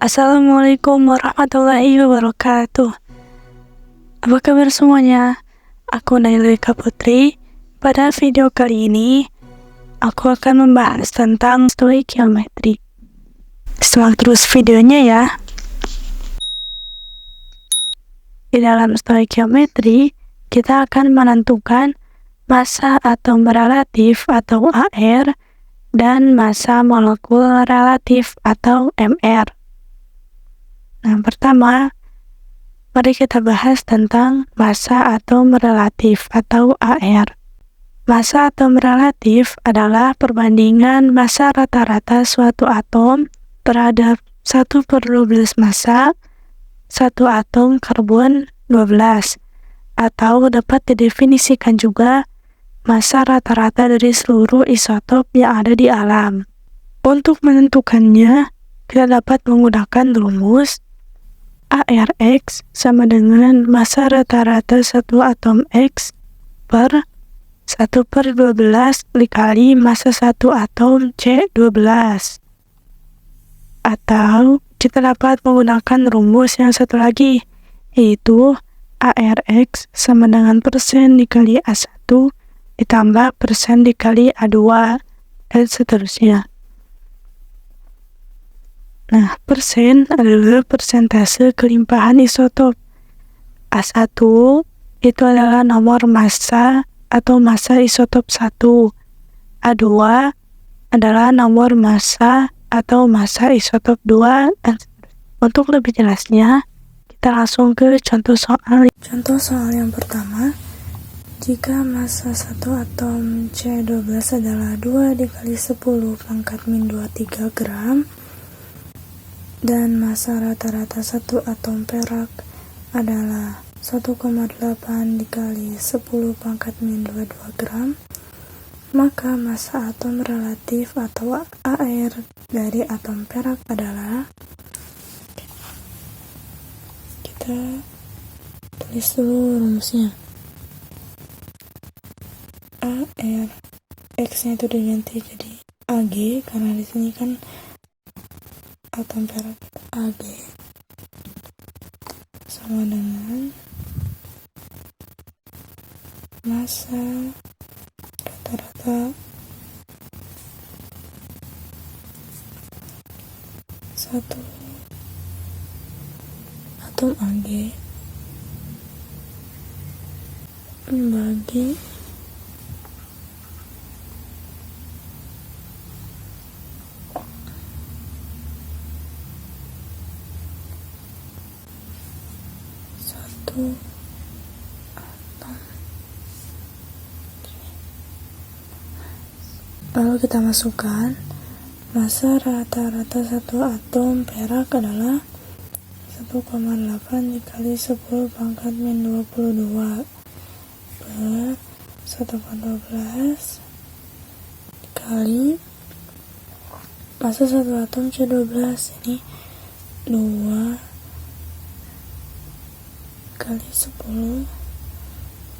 Assalamualaikum warahmatullahi wabarakatuh. Apa kabar semuanya? Aku Nailika Putri. Pada video kali ini, aku akan membahas tentang stoikiometri. Simak terus videonya ya. Di dalam stoikiometri, kita akan menentukan massa atom relatif atau AR dan massa molekul relatif atau MR. Nah, pertama, mari kita bahas tentang massa atom relatif atau AR. Massa atom relatif adalah perbandingan massa rata-rata suatu atom terhadap 1/12 massa satu atom karbon 12, atau dapat didefinisikan juga massa rata-rata dari seluruh isotop yang ada di alam. Untuk menentukannya, kita dapat menggunakan rumus ARX sama dengan massa rata-rata satu atom X per 1/12 dikali massa satu atom C12. Atau kita dapat menggunakan rumus yang satu lagi, yaitu ARX sama dengan persen dikali A1 ditambah persen dikali A2 dan seterusnya. Nah, persen adalah persentase kelimpahan isotop. A1 itu adalah nomor massa atau massa isotop 1. A2 adalah nomor massa atau massa isotop 2. Untuk lebih jelasnya, kita langsung ke contoh soal. Contoh soal yang pertama, jika massa satu atom C12 adalah 2 dikali 10 pangkat min 23 gram, dan massa rata-rata satu atom perak adalah 1,8 dikali 10 pangkat min 22 gram, maka massa atom relatif atau AR dari atom perak adalah, kita tulis dulu rumusnya. AR X-nya itu diganti jadi AG karena di sini kan atom perak AG sama dengan massa rata-rata satu atom AG bagi atom. Lalu kita masukkan massa rata-rata satu atom perak adalah 1,8 dikali 10 pangkat min 22 per 1,12 dikali massa satu atom C12, ini 2 kali 10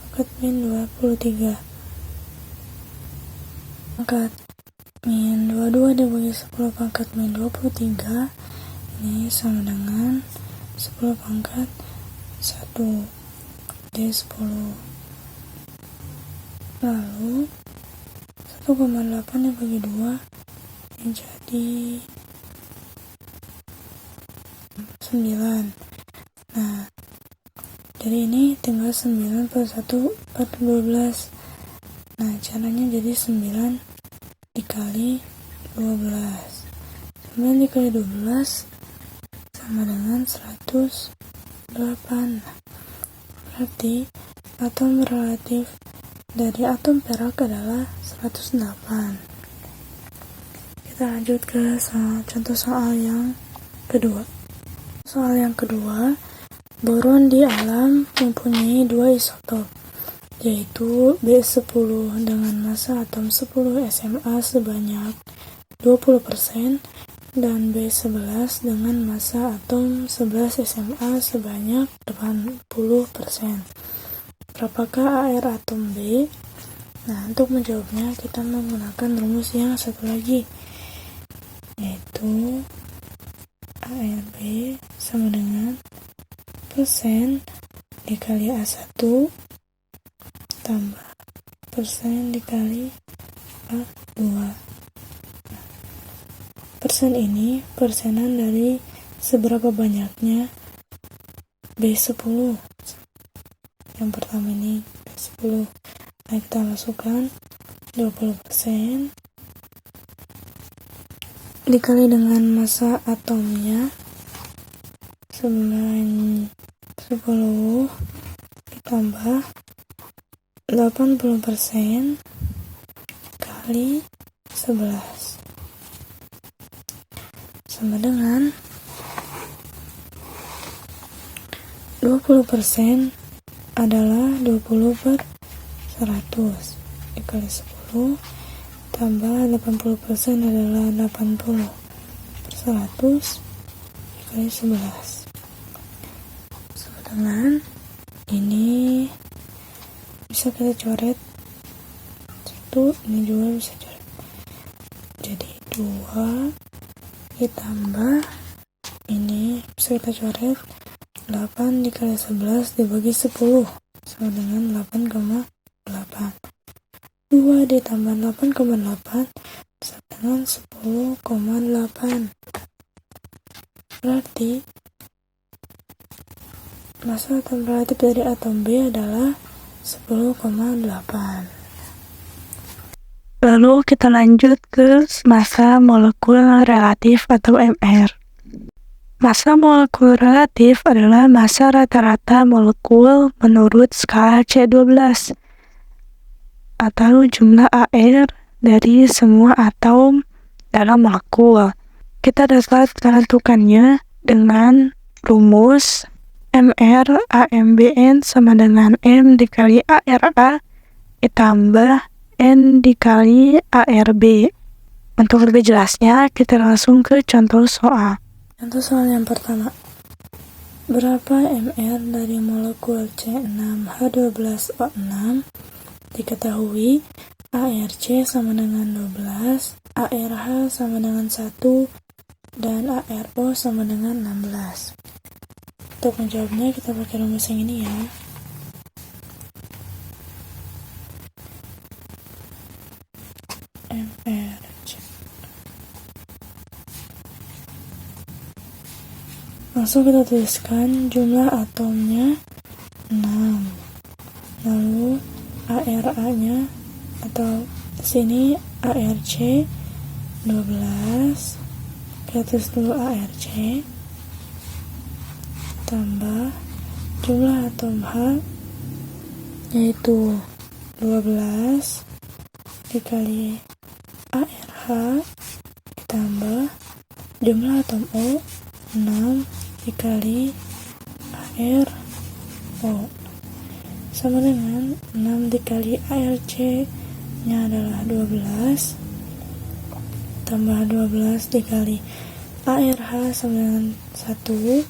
pangkat min 23 pangkat min 22 dibagi 10 pangkat min 23, ini sama dengan 10 pangkat 1 jadi 10. Lalu 1,8 dibagi 2 ini jadi 9. Nah, dari ini tinggal 9 per 1 per 12. Nah, caranya jadi 9 dikali 12. 9 dikali 12 sama dengan 108. Berarti atom relatif dari atom perak adalah 108. Kita lanjut ke contoh soal yang kedua. Soal yang kedua, boron di alam mempunyai 2 isotop, yaitu B10 dengan massa atom 10 SMA sebanyak 20% dan B11 dengan massa atom 11 SMA sebanyak 80%. Berapakah AR atom B? Nah, untuk menjawabnya kita menggunakan rumus yang satu lagi, yaitu ARB sama dengan persen dikali A1 tambah persen dikali A2. Persen ini persenan dari seberapa banyaknya B10. Yang pertama ini B10. Nah, kita masukkan 20% dikali dengan massa atomnya 10 ditambah 80% kali 11 sama dengan 20% adalah 20/100 dikali 10 tambah 80% adalah 80/100 dikali 11 sama dengan ini bisa kita coret 1, ini juga bisa coret, jadi 2 ditambah ini bisa kita coret 8 dikali 11 dibagi 10 sama dengan 8,8. 2 ditambah 8,8 sama dengan 10,8. Berarti massa atom relatif dari atom B adalah 10,8. Lalu kita lanjut ke massa molekul relatif atau MR. Massa molekul relatif adalah massa rata-rata molekul menurut skala C12 atau jumlah AR dari semua atom dalam molekul. Kita dapat menentukannya dengan rumus MR AMBN sama dengan M dikali ARA ditambah N dikali ARB. Untuk lebih jelasnya, kita langsung ke contoh soal. Contoh soal yang pertama, berapa MR dari molekul C6H12O6? Diketahui ARC sama dengan 12, ARH sama dengan 1, dan ARO sama dengan 16. Untuk menjawabnya kita pakai rumus yang ini ya. MRC. Langsung kita tuliskan jumlah atomnya 6. Lalu ARA-nya atau di sini ARC 12. Kita tulis dulu ARC tambah jumlah atom H yaitu 12 dikali ARH ditambah jumlah atom O 6 dikali ARO sama dengan 6 dikali ARC nya adalah 12 tambah 12 dikali ARH sama dengan 1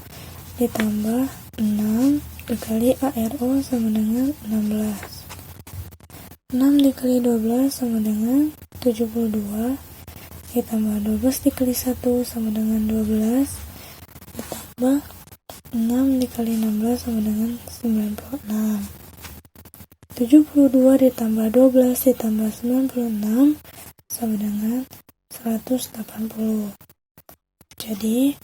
ditambah 6 dikali ARO sama dengan 16. 6 dikali 12 sama dengan 72 ditambah 12 dikali 1 sama dengan 12 ditambah 6 dikali 16 sama dengan 96. 72 ditambah 12 ditambah 96 sama dengan 180. Jadi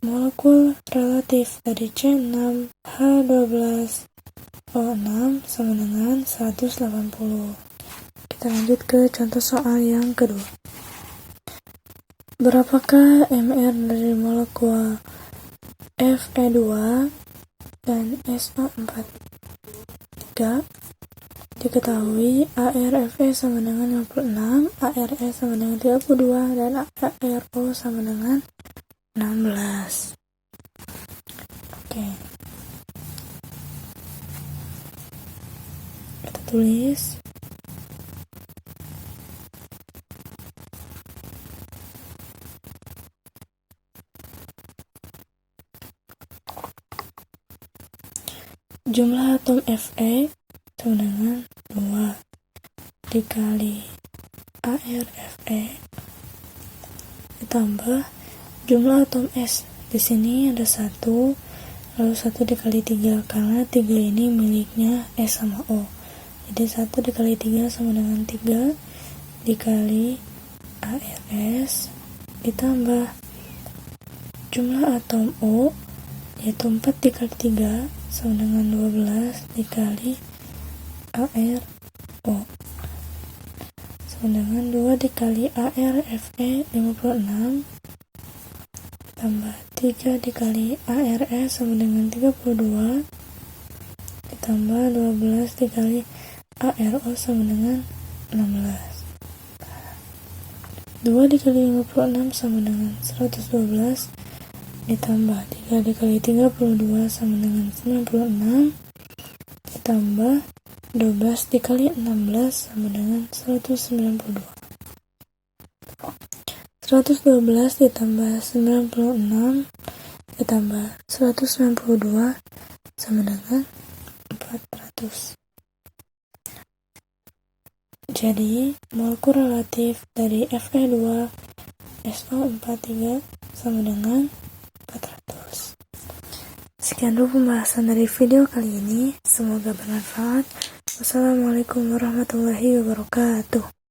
molekul relatif dari C6H12O6 sama dengan 180. Kita lanjut ke contoh soal yang kedua. Berapakah MR dari molekul Fe2 dan SO4? 3. Diketahui ARFE sama dengan 56, ARE sama dengan 32, dan ARO sama dengan 16. Oke. Kita tulis. Jumlah atom Fe sama dengan 2 dikali ARFE ditambah Jumlah atom S. Di sini ada 1, lalu 1 dikali 3, karena 3 ini miliknya S sama O. Jadi 1 dikali 3 sama dengan 3 dikali ARS ditambah jumlah atom O, yaitu 4 dikali 3 sama dengan 12 dikali ARO sama dengan 2 dikali ARFE 56 tambah 3 dikali ARS sama dengan 32 ditambah 12 dikali ARO sama dengan 16. 2 dikali 56 sama dengan 112 ditambah 3 dikali 32 sama dengan 96 ditambah 12 dikali 16 sama dengan 192. 112 ditambah 96 ditambah 192 sama dengan 400. Jadi, molekul relatif dari Fe2SO43 sama dengan 400. Sekian dulu pembahasan dari video kali ini. Semoga bermanfaat. Wassalamualaikum warahmatullahi wabarakatuh.